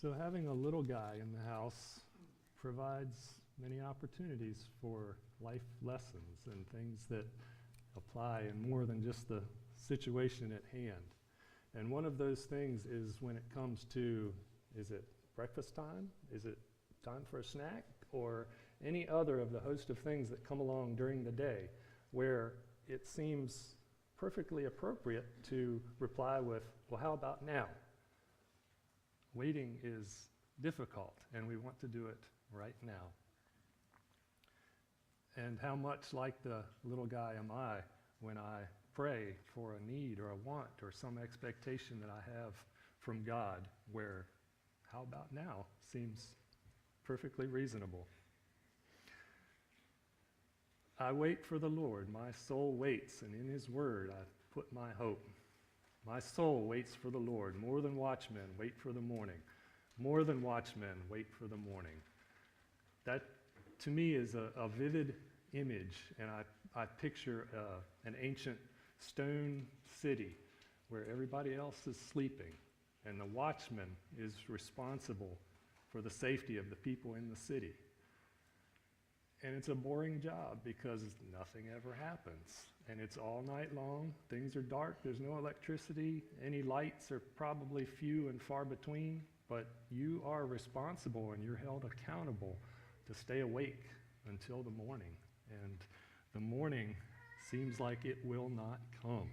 So having a little guy in the house provides many opportunities for life lessons and things that apply in more than just the situation at hand. And one of those things is when it comes to, is it breakfast time? Is it time for a snack? Or any other of the host of things that come along during the day where it seems perfectly appropriate to reply with, well, how about now? Waiting is difficult, and we want to do it right now. And how much like the little guy am I when I pray for a need or a want or some expectation that I have from God, where how about now seems perfectly reasonable. I wait for the Lord, my soul waits, and in his word I put my hope. My soul waits for the Lord. More than watchmen, wait for the morning. More than watchmen, wait for the morning. That, to me, is a vivid image, and I picture an ancient stone city where everybody else is sleeping, and the watchman is responsible for the safety of the people in the city. And it's a boring job because nothing ever happens. And it's all night long. Things are dark. There's no electricity. Any lights are probably few and far between. But you are responsible and you're held accountable to stay awake until the morning. And the morning seems like it will not come.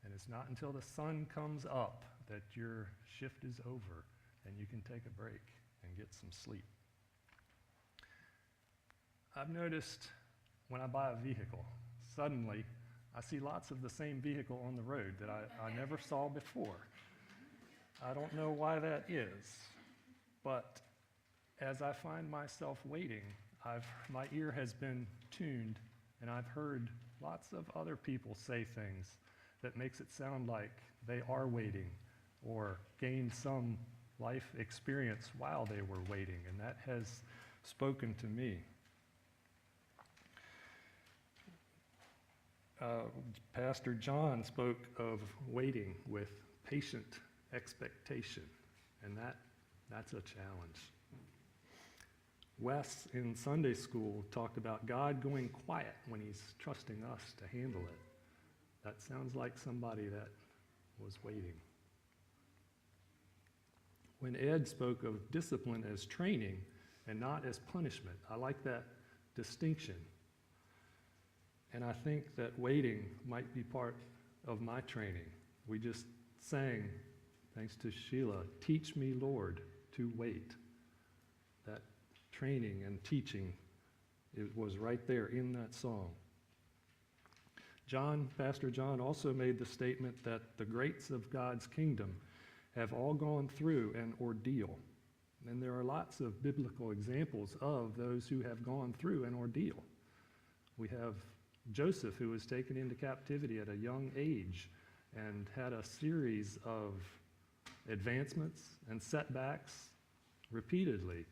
And it's not until the sun comes up that your shift is over and you can take a break and get some sleep. I've noticed when I buy a vehicle, suddenly I see lots of the same vehicle on the road that I never saw before. I don't know why that is, but as I find myself waiting, my ear has been tuned, and I've heard lots of other people say things that makes it sound like they are waiting or gained some life experience while they were waiting, and that has spoken to me. Pastor John spoke of waiting with patient expectation, and that's a challenge. Wes in Sunday school talked about God going quiet when he's trusting us to handle it. That sounds like somebody that was waiting. When Ed spoke of discipline as training and not as punishment, I like that distinction. And I think that waiting might be part of my training. We just sang, thanks to Sheila, "Teach me, Lord, to wait." That training and teaching, it was right there in that song. Pastor John also made the statement that the greats of God's kingdom have all gone through an ordeal. And there are lots of biblical examples of those who have gone through an ordeal. We have Joseph, who was taken into captivity at a young age and had a series of advancements and setbacks repeatedly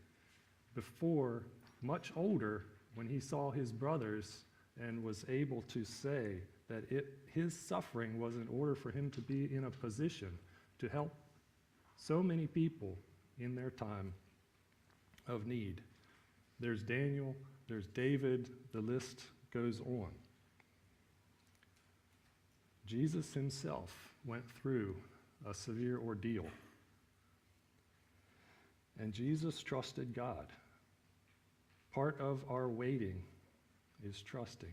before, much older, when he saw his brothers and was able to say that his suffering was in order for him to be in a position to help so many people in their time of need. There's Daniel, there's David, the list goes on. Jesus himself went through a severe ordeal, and Jesus trusted God. Part of our waiting is trusting,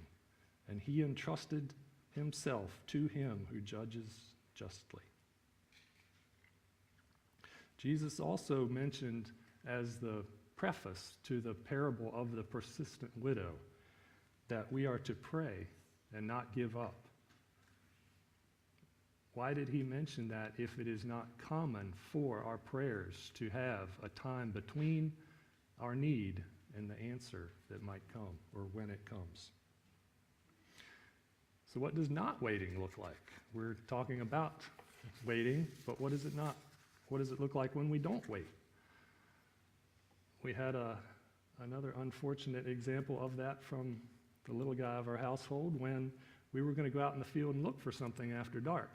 and he entrusted himself to him who judges justly. Jesus also mentioned as the preface to the parable of the persistent widow that we are to pray and not give up. Why did he mention that if it is not common for our prayers to have a time between our need and the answer that might come or when it comes? So what does not waiting look like? We're talking about waiting, but what does it not? What does it look like when we don't wait? We had another unfortunate example of that from the little guy of our household when we were going to go out in the field and look for something after dark.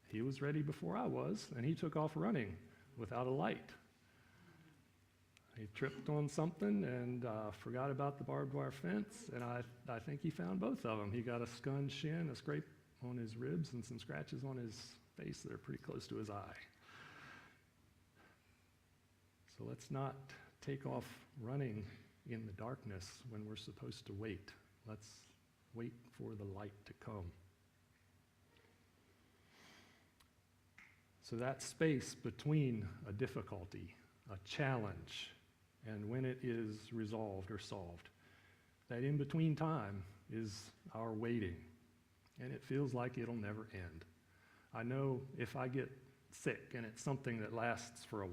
He was ready before I was, and he took off running without a light. He tripped on something and forgot about the barbed wire fence, and I think he found both of them. He got a scun shin, a scrape on his ribs, and some scratches on his face that are pretty close to his eye. So let's not take off running in the darkness when we're supposed to wait. Let's wait for the light to come. So that space between a difficulty, a challenge, and when it is resolved or solved, that in-between time is our waiting, and it feels like it'll never end. I know if I get sick and it's something that lasts for a while,